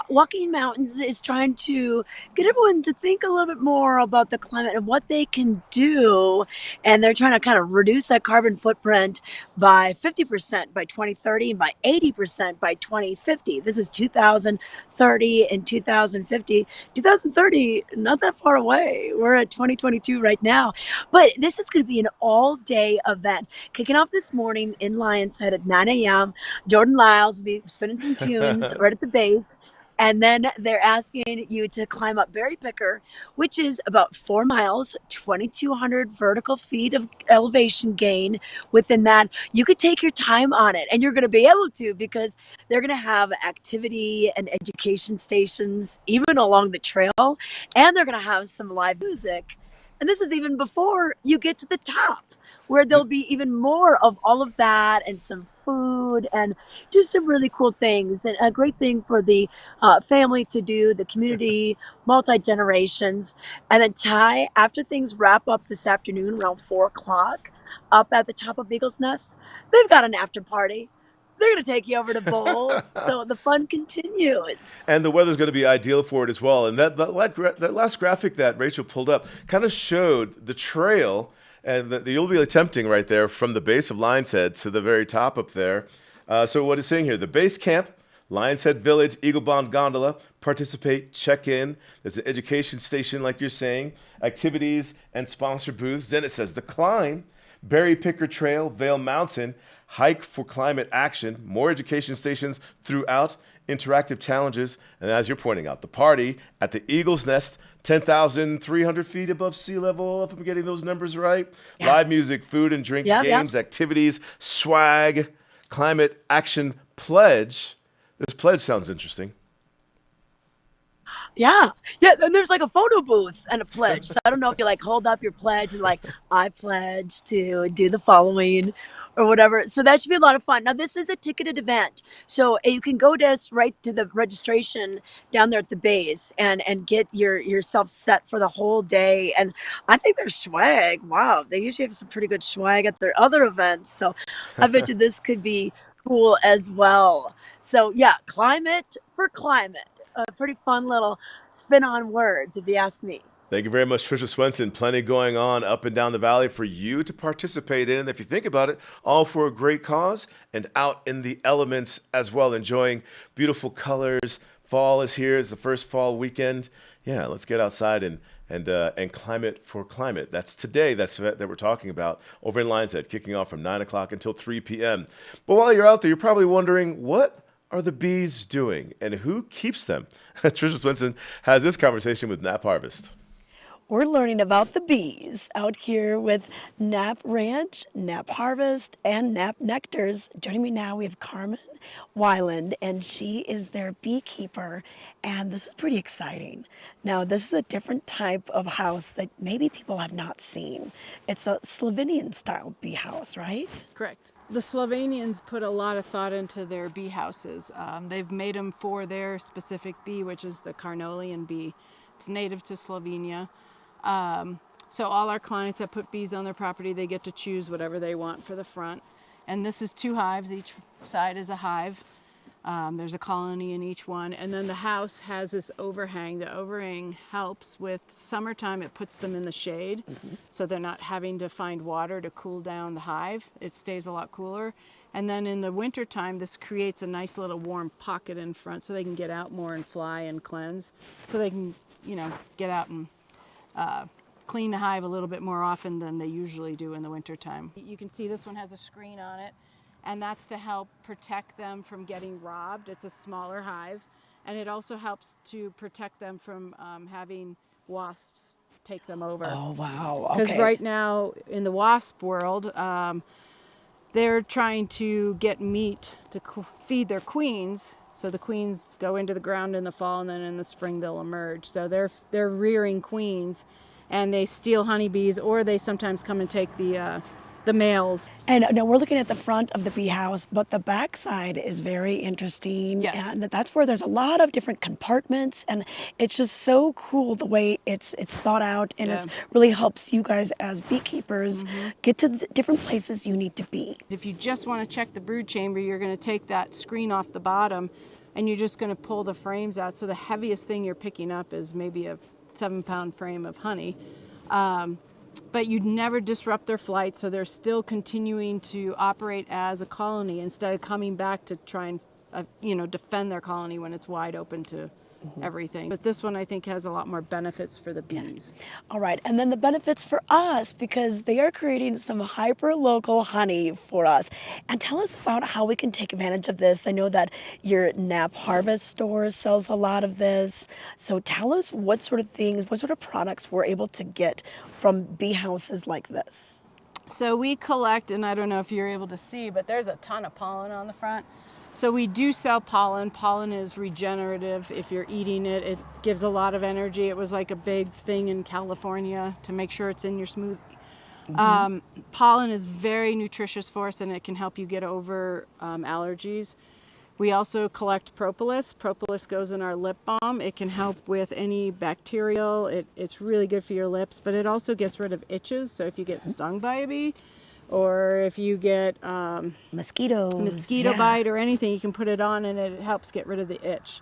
Walking Mountains is trying to get everyone to think a little bit more about the climate and what they can do. And they're trying to kind of reduce that carbon footprint by 50% by 2030 and by 80% by 2050. This is 2030 and 2050. 2030, not that far away. We're at 2022 right now. But this is going to be an all-day event. Kicking off this morning in Lionshead at 9 a.m. Jordan Lyles will be spinning some tunes right at the base. And then they're asking you to climb up Berry Picker, which is about 4 miles, 2,200 vertical feet of elevation gain. Within that, you could take your time on it, and you're going to be able to because they're going to have activity and education stations even along the trail, and they're going to have some live music. And this is even before you get to the top, where there'll be even more of all of that and some food and just some really cool things. And a great thing for the family to do, the community, multi-generations. And then Ty, after things wrap up this afternoon around 4 o'clock, up at the top of Eagle's Nest, they've got an after party. They're going to take you over to Bowl, so the fun continues. And the weather's going to be ideal for it as well. And that last graphic that Rachel pulled up kind of showed the trail, and you'll be attempting right there from the base of Lion's Head to the very top up there. So what it's saying here, the base camp, Lion's Head Village, Eagle Bond Gondola, participate, check in. There's an education station, like you're saying, activities and sponsor booths. Then it says the climb, Berry Picker Trail, Vail Mountain, hike for climate action, more education stations throughout, interactive challenges, and as you're pointing out, the party at the Eagle's Nest, 10,300 feet above sea level, if I'm getting those numbers right. Yeah. Live music, food and drink, games, activities, swag, climate action pledge. This pledge sounds interesting. Yeah, and there's like a photo booth and a pledge. So I don't know if you like hold up your pledge and like, I pledge to do the following or whatever. So that should be a lot of fun. Now, this is a ticketed event. So you can go just right to the registration down there at the base and get yourself set for the whole day. And I think their swag, wow, they usually have some pretty good swag at their other events. So I bet you this could be cool as well. So yeah, climate for climate. A pretty fun little spin on words, if you ask me. Thank you very much, Tricia Swenson. Plenty going on up and down the valley for you to participate in. And if you think about it, all for a great cause and out in the elements as well, enjoying beautiful colors. Fall is here. It's the first fall weekend. Yeah, let's get outside and climate for climate. That's today. That's that we're talking about over in Lion's Head, kicking off from 9 o'clock until 3 p.m. But while you're out there, you're probably wondering, what are the bees doing and who keeps them? Tricia Swenson has this conversation with Nap Harvest. We're learning about the bees out here with Nap Ranch, Nap Harvest, and Nap Nectars. Joining me now, we have Carmen Weiland, and she is their beekeeper, and this is pretty exciting. Now, this is a different type of house that maybe people have not seen. It's a Slovenian-style bee house, right? Correct. The Slovenians put a lot of thought into their bee houses. They've made them for their specific bee, which is the Carnolian bee. It's native to Slovenia. So all our clients that put bees on their property, they get to choose whatever they want for the front. And this is 2 hives. Each side is a hive. There's a colony in each one. And then the house has this overhang. The overhang helps with summertime. It puts them in the shade, so they're not having to find water to cool down the hive. It stays a lot cooler. And then in the wintertime, this creates a nice little warm pocket in front so they can get out more and fly and cleanse. So they can, get out and clean the hive a little bit more often than they usually do in the wintertime. You can see this one has a screen on it, and that's to help protect them from getting robbed. It's a smaller hive, and it also helps to protect them from having wasps take them over. Oh, wow. Okay. Because right now in the wasp world, they're trying to get meat to feed their queens. So the queens go into the ground in the fall, and then in the spring they'll emerge. So they're rearing queens, and they steal honeybees, or they sometimes come and take the males. And now we're looking at the front of the bee house, but the back side is very interesting. Yeah. And that's where there's a lot of different compartments, and it's just so cool the way it's thought out, and it really helps you guys as beekeepers get to the different places you need to be. If you just want to check the brood chamber, you're going to take that screen off the bottom, and you're just going to pull the frames out. So the heaviest thing you're picking up is maybe a 7-pound frame of honey. But you'd never disrupt their flight, so they're still continuing to operate as a colony instead of coming back to try and defend their colony when it's wide open to everything. But this one I think has a lot more benefits for the bees. All right, and then the benefits for us, because they are creating some hyper-local honey for us. And tell us about how we can take advantage of this. I know that your Nap Harvest store sells a lot of this. So tell us what sort of things, what sort of products we're able to get from bee houses like this. So we collect, and I don't know if you're able to see, but there's a ton of pollen on the front. So we do sell pollen. Pollen is regenerative. If you're eating it, it gives a lot of energy. It was like a big thing in California to make sure it's in your smoothie. Pollen is very nutritious for us, and it can help you get over allergies. We also collect propolis. Propolis goes in our lip balm. It can help with any bacterial. It's really good for your lips, but it also gets rid of itches. So if you get stung by a bee, or if you get mosquito bite or anything, you can put it on and it helps get rid of the itch.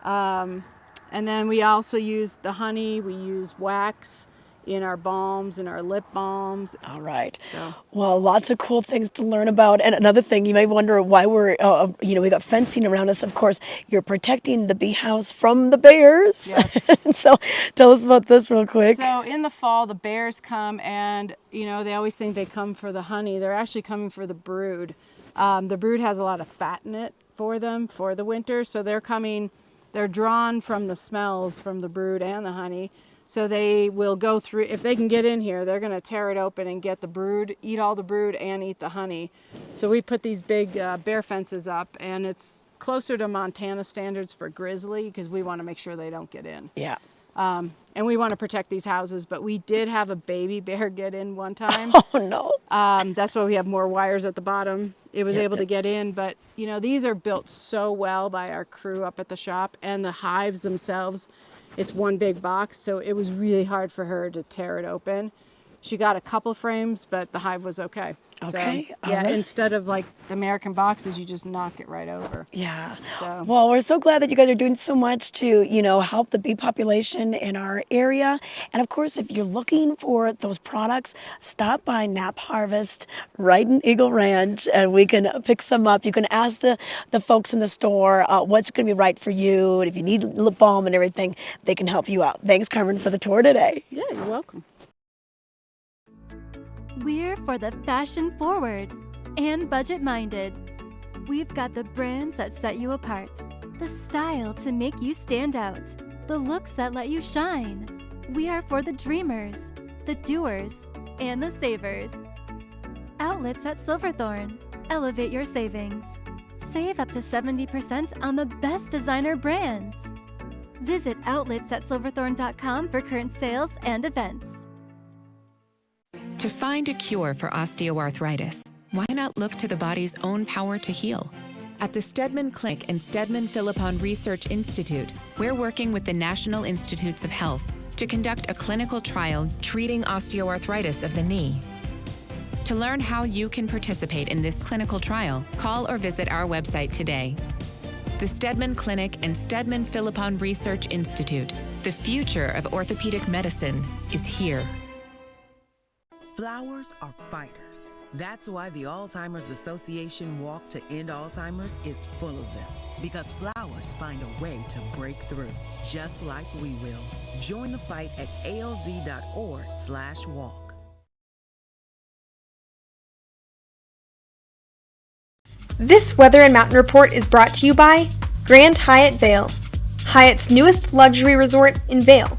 And then we also use the honey. We use wax in our balms, in our lip balms. All right. So. Well, lots of cool things to learn about. And another thing, you may wonder why we're, we got fencing around us. Of course, you're protecting the bee house from the bears. Yes. So tell us about this real quick. So in the fall, the bears come and, they always think they come for the honey. They're actually coming for the brood. The brood has a lot of fat in it for them for the winter. So they're drawn from the smells from the brood and the honey. So they will go through, if they can get in here, they're going to tear it open and get the brood, eat all the brood and eat the honey. So we put these big bear fences up, and it's closer to Montana standards for grizzly because we want to make sure they don't get in. Yeah. And we want to protect these houses, but we did have a baby bear get in one time. Oh, no. That's why we have more wires at the bottom. It was able to get in, but these are built so well by our crew up at the shop, and the hives themselves. It's one big box, so it was really hard for her to tear it open. She got a couple frames, but the hive was okay. Okay. So, yeah, instead of like the American boxes, you just knock it right over. Yeah. So. Well, we're so glad that you guys are doing so much to, help the bee population in our area. And of course, if you're looking for those products, stop by Nap Harvest right in Eagle Ranch, and we can pick some up. You can ask the folks in the store what's going to be right for you. And if you need lip balm and everything, they can help you out. Thanks, Carmen, for the tour today. Yeah, you're welcome. We're for the fashion forward and budget minded. We've got the brands that set you apart, the style to make you stand out, the looks that let you shine. We are for the dreamers, the doers, and the savers. Outlets at Silverthorne. Elevate your savings. Save up to 70% on the best designer brands. Visit outlets@silverthorne.com for current sales and events. To find a cure for osteoarthritis, why not look to the body's own power to heal? At the Steadman Clinic and Steadman Philippon Research Institute, we're working with the National Institutes of Health to conduct a clinical trial treating osteoarthritis of the knee. To learn how you can participate in this clinical trial, call or visit our website today. The Steadman Clinic and Steadman Philippon Research Institute, the future of orthopedic medicine, is here. Flowers are fighters. That's why the Alzheimer's Association Walk to End Alzheimer's is full of them. Because flowers find a way to break through, just like we will. Join the fight at alz.org/walk. This Weather and Mountain Report is brought to you by Grand Hyatt Vail, Hyatt's newest luxury resort in Vail.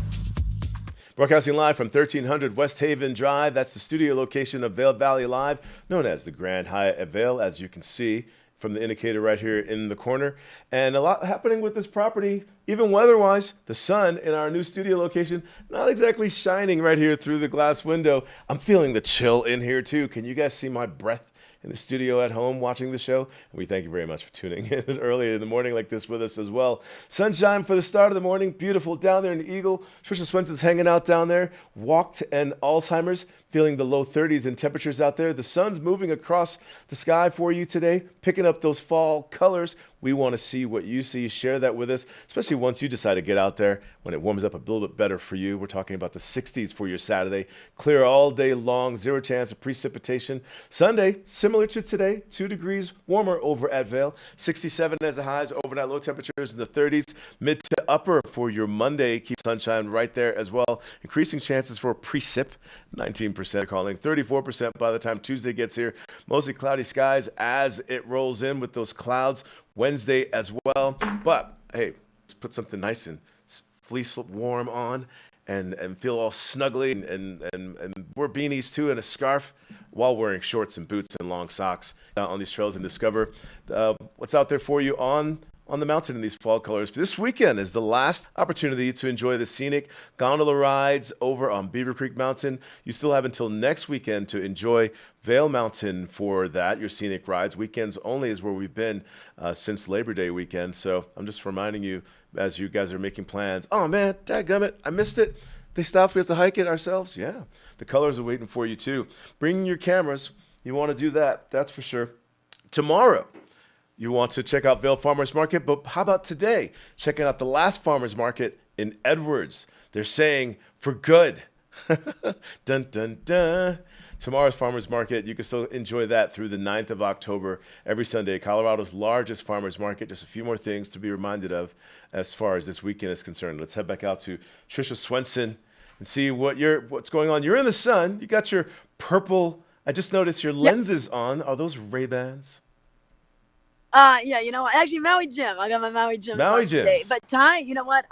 Broadcasting live from 1300 West Haven Drive. That's the studio location of Vail Valley Live, known as the Grand Hyatt at Vail, as you can see from the indicator right here in the corner. And a lot happening with this property, even weather-wise. The sun in our new studio location, not exactly shining right here through the glass window. I'm feeling the chill in here too. Can you guys see my breath in the studio at home watching the show? And we thank you very much for tuning in early in the morning like this with us as well. Sunshine for the start of the morning. Beautiful down there in the Eagle. Tricia Swenson's hanging out down there. Walk to End Alzheimer's. Feeling the low 30s in temperatures out there. The sun's moving across the sky for you today, picking up those fall colors. We want to see what you see. Share that with us, especially once you decide to get out there when it warms up a little bit better for you. We're talking about the 60s for your Saturday. Clear all day long, 0 chance of precipitation. Sunday, similar to today, 2 degrees warmer over at Vail. 67 as the highs, overnight low temperatures in the 30s, mid to upper for your Monday. Keep sunshine right there as well. Increasing chances for precip, 19% calling, 34% by the time Tuesday gets here. Mostly cloudy skies as it rolls in with those clouds. Wednesday as well. But hey, let's put something nice and fleece warm on and feel all snuggly and wear beanies too and a scarf while wearing shorts and boots and long socks on these trails and discover what's out there for you on the mountain in these fall colors. This weekend is the last opportunity to enjoy the scenic gondola rides over on Beaver Creek Mountain. You still have until next weekend to enjoy Vail Mountain for that, your scenic rides. Weekends only is where we've been since Labor Day weekend. So I'm just reminding you as you guys are making plans. Oh man, dadgummit, I missed it. They stopped, we have to hike it ourselves. Yeah, the colors are waiting for you too. Bring your cameras. You want to do that, that's for sure. Tomorrow, you want to check out Vail Farmers Market, but how about today? Checking out the last Farmers Market in Edwards. They're saying for good. Dun, dun, dun. Tomorrow's Farmers Market, you can still enjoy that through the 9th of October, every Sunday. Colorado's largest farmers market. Just a few more things to be reminded of as far as this weekend is concerned. Let's head back out to Tricia Swenson and see what's going on. You're in the sun. You got your purple. I just noticed your lenses on. Are those Ray-Bans? Yeah, you know, actually Maui Jim. I got my Maui Jims Maui on today. Jims. But Ty, you know what?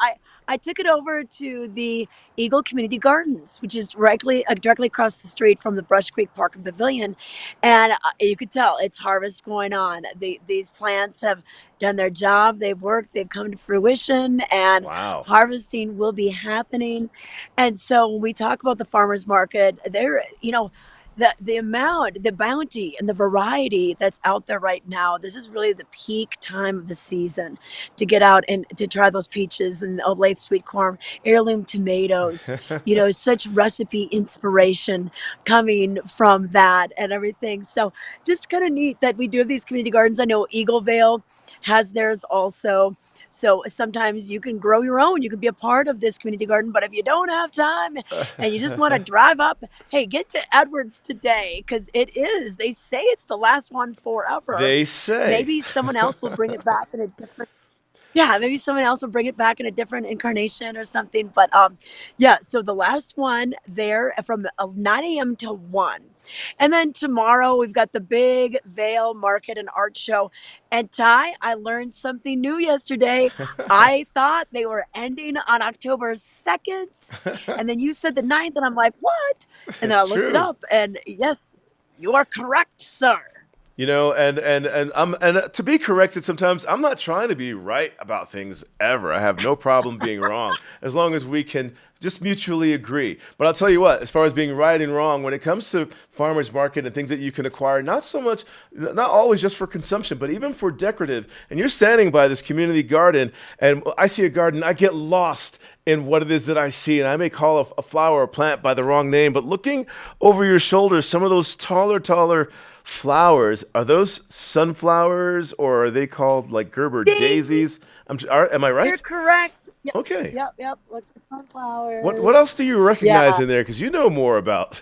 I took it over to the Eagle Community Gardens, which is directly across the street from the Brush Creek Park and Pavilion, and you could tell it's harvest going on. These plants have done their job. They've worked. They've come to fruition, and harvesting will be happening. And so when we talk about the farmers market, there, you know, the amount, the bounty, and the variety that's out there right now. This is really the peak time of the season to get out and to try those peaches and late sweet corn, heirloom tomatoes. You know, such recipe inspiration coming from that and everything. So just kind of neat that we do have these community gardens. I know Eagle Vale has theirs also. So sometimes you can grow your own. You can be a part of this community garden. But if you don't have time and you just want to drive up, hey, get to Edwards today because it is. They say it's the last one forever. They say. Maybe someone else will bring it back in a different. Yeah, maybe someone else will bring it back in a different incarnation or something. But yeah, so the last one there from 9 a.m. to 1. And then tomorrow we've got the big Vail Market and Art Show. And Ty, I learned something new yesterday. I thought they were ending on October 2nd. And then you said the 9th, and I'm like, what? And then I looked it up. And yes, you are correct, sir. You know, and to be corrected sometimes, I'm not trying to be right about things ever. I have no problem being wrong as long as we can just mutually agree. But I'll tell you what, as far as being right and wrong, when it comes to farmers market and things that you can acquire, not always just for consumption, but even for decorative. And you're standing by this community garden and I see a garden, I get lost in what it is that I see. And I may call a flower or plant by the wrong name, but looking over your shoulder, some of those taller flowers, are those sunflowers or are they called like Gerber daisies? Am I right? You're correct. Yep. Okay. Yep. Looks like sunflowers. What else do you recognize in there? Because you know more about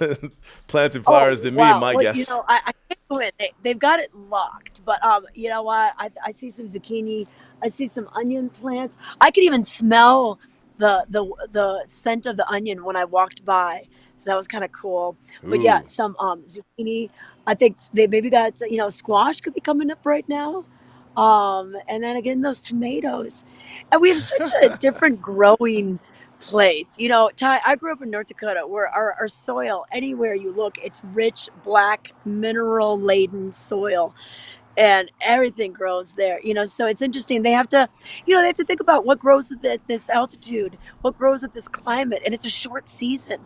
plants and flowers than me and my guess. You know, I can't go in. They've got it locked. But you know what? I see some zucchini. I see some onion plants. I could even smell the scent of the onion when I walked by. So that was kind of cool. But yeah, some zucchini. I think they maybe got, you know, squash could be coming up right now. And then again, those tomatoes. And we have such a different growing place. You know, Ty, I grew up in North Dakota where our soil, anywhere you look, it's rich, black, mineral-laden soil. And everything grows there, you know, so it's interesting. They have to think about what grows at this altitude, what grows at this climate, and it's a short season.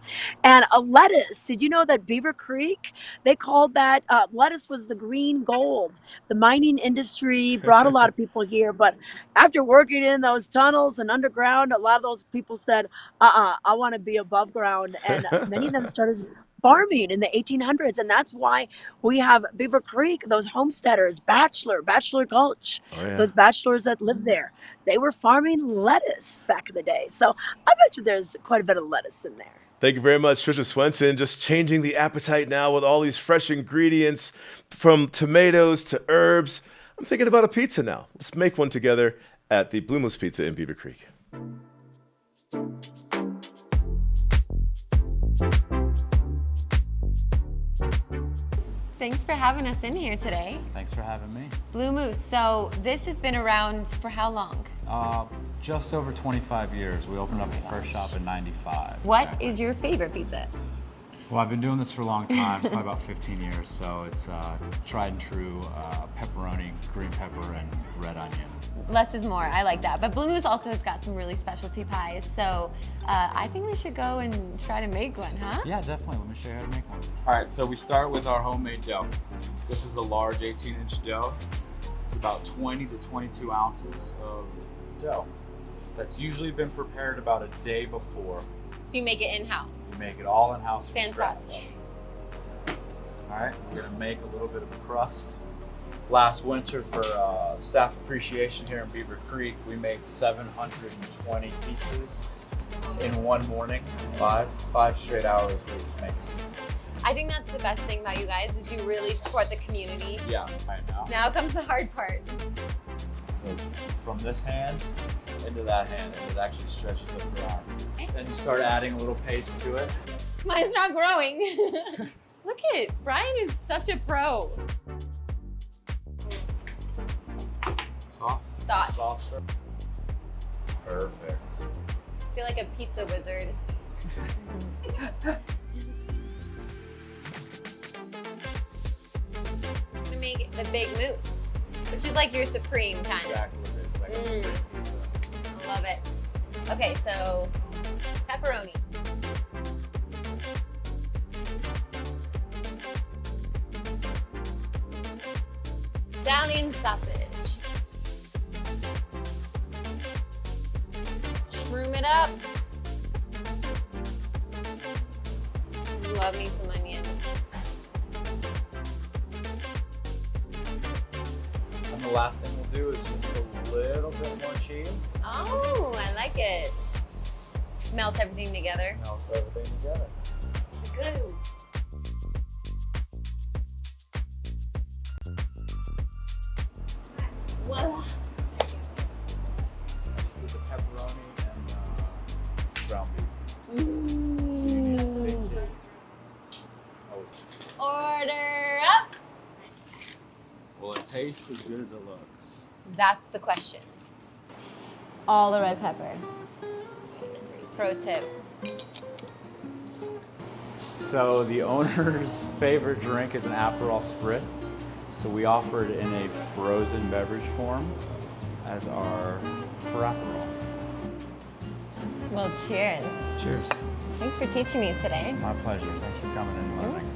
And a lettuce, did you know that Beaver Creek, they called that, lettuce was the green gold. The mining industry brought a lot of people here, but after working in those tunnels and underground, a lot of those people said, I want to be above ground. And many of them started farming in the 1800s, and that's why we have Beaver Creek, those homesteaders, Bachelor Gulch, those bachelors that lived there. They were farming lettuce back in the day. So I bet you there's quite a bit of lettuce in there. Thank you very much, Tricia Swenson. Just changing the appetite now with all these fresh ingredients, from tomatoes to herbs. I'm thinking about a pizza now. Let's make one together at the Blue Moose Pizza in Beaver Creek. Thanks for having us in here today. Thanks for having me. Blue Moose, so this has been around for how long? Just over 25 years. We opened up the first shop in '95. What is your favorite pizza? Well, I've been doing this for a long time, probably about 15 years, so it's tried and true pepperoni, green pepper, and red onion. Less is more, I like that. But Blue Moose also has got some really specialty pies, so I think we should go and try to make one, huh? Yeah, definitely. Let me show you how to make one. All right, so we start with our homemade dough. This is a large 18-inch dough. It's about 20 to 22 ounces of dough. That's usually been prepared about a day before. So you make it in-house? We make it all in-house from Fantastic. scratch. All right, we're gonna make a little bit of a crust. Last winter for staff appreciation here in Beaver Creek, we made 720 pizzas in one morning. Five straight hours we were just making pizzas. I think that's the best thing about you guys is you really support the community. Yeah, I know. Now comes the hard part. So from this hand into that hand, and it actually stretches up your arm. Then you start adding a little paste to it. Mine's not growing. Look at Brian is such a pro. Sauce. Sauce. Perfect. I feel like a pizza wizard. I'm gonna make the Big Moose, which is like your supreme kind of. Exactly what it is, like a supreme pizza. I love it. Okay, so pepperoni. Italian sausage. Shroom it up. Love me some onion. And the last thing we'll do is just a little bit more cheese. Oh, I like it. Melt everything together. Melts everything together. Good. Voila. Just did the pepperoni and ground beef. Order up. Will it taste as good as it looks? That's the question. All the red pepper. Pro tip. So the owner's favorite drink is an Aperol Spritz. So we offer it in a frozen beverage form as our Aperol. Well, cheers. Cheers. Thanks for teaching me today. My pleasure. Thanks for coming and learning.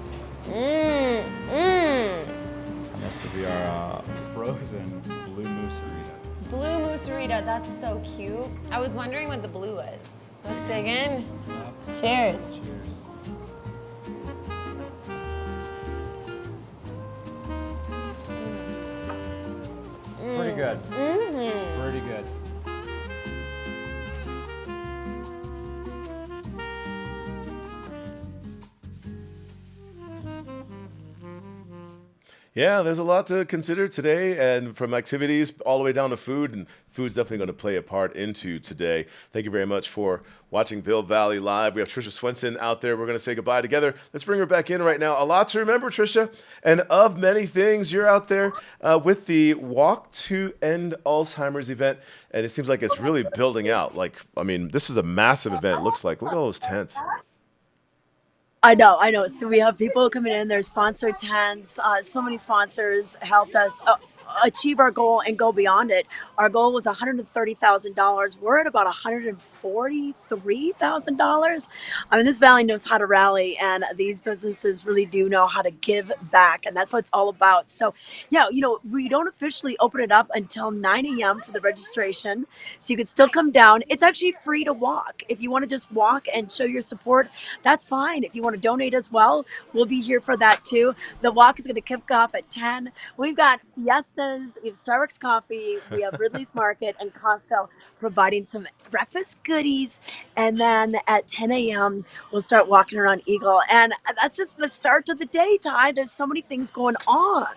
And this will be our frozen blue moose-a-rita. Blue moose-a-rita, that's so cute. I was wondering what the blue was. Let's dig in. Cheers. Cheers. Pretty good. Pretty good. Yeah, there's a lot to consider today, and from activities all the way down to food, and food's definitely going to play a part into today. Thank you very much for watching Vail Valley Live. We have Tricia Swenson out there. We're going to say goodbye together. Let's bring her back in right now. A lot to remember, Tricia, and of many things. You're out there with the Walk to End Alzheimer's event, and it seems like it's really building out. Like, I mean, this is a massive event, it looks like. Look at all those tents. I know. So we have people coming in. There's sponsored tents. So many sponsors helped us. achieve our goal and go beyond it. Our goal was $130,000. We're at about $143,000. I mean, this valley knows how to rally, and these businesses really do know how to give back, and that's what it's all about. So, yeah, we don't officially open it up until 9 a.m. for the registration, so you can still come down. It's actually free to walk. If you want to just walk and show your support, that's fine. If you want to donate as well, we'll be here for that too. The walk is going to kick off at 10. We've got fiestas, we have Starbucks coffee, we have Ridley's Market and Costco providing some breakfast goodies. And then at 10 a.m., we'll start walking around Eagle. And that's just the start of the day, Ty. There's so many things going on.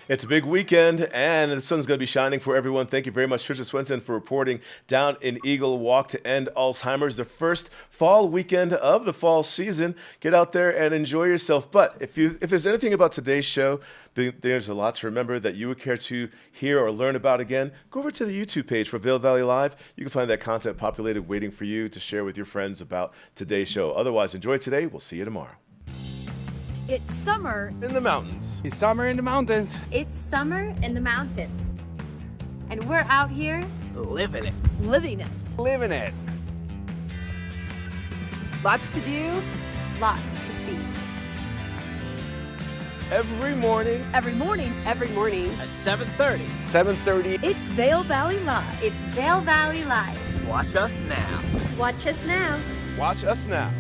It's a big weekend, and the sun's going to be shining for everyone. Thank you very much, Tricia Swenson, for reporting down in Eagle. Walk to End Alzheimer's, the first fall weekend of the fall season. Get out there and enjoy yourself. But if there's anything about today's show, there's a lot to remember that you would care to hear or learn about again, go over to the YouTube page for Vail Valley Live. You can find that content populated waiting for you to share with your friends about today's show. Otherwise, enjoy today. We'll see you tomorrow. It's summer in the mountains. It's summer in the mountains. It's summer in the mountains. And we're out here Living it. living it. Living it. Lots to do. lots to see. Every morning. Every morning. Every morning at 7:30. 7:30. It's Vail Valley Live. It's Vail Valley Live. Watch us now. Watch us now. Watch us now.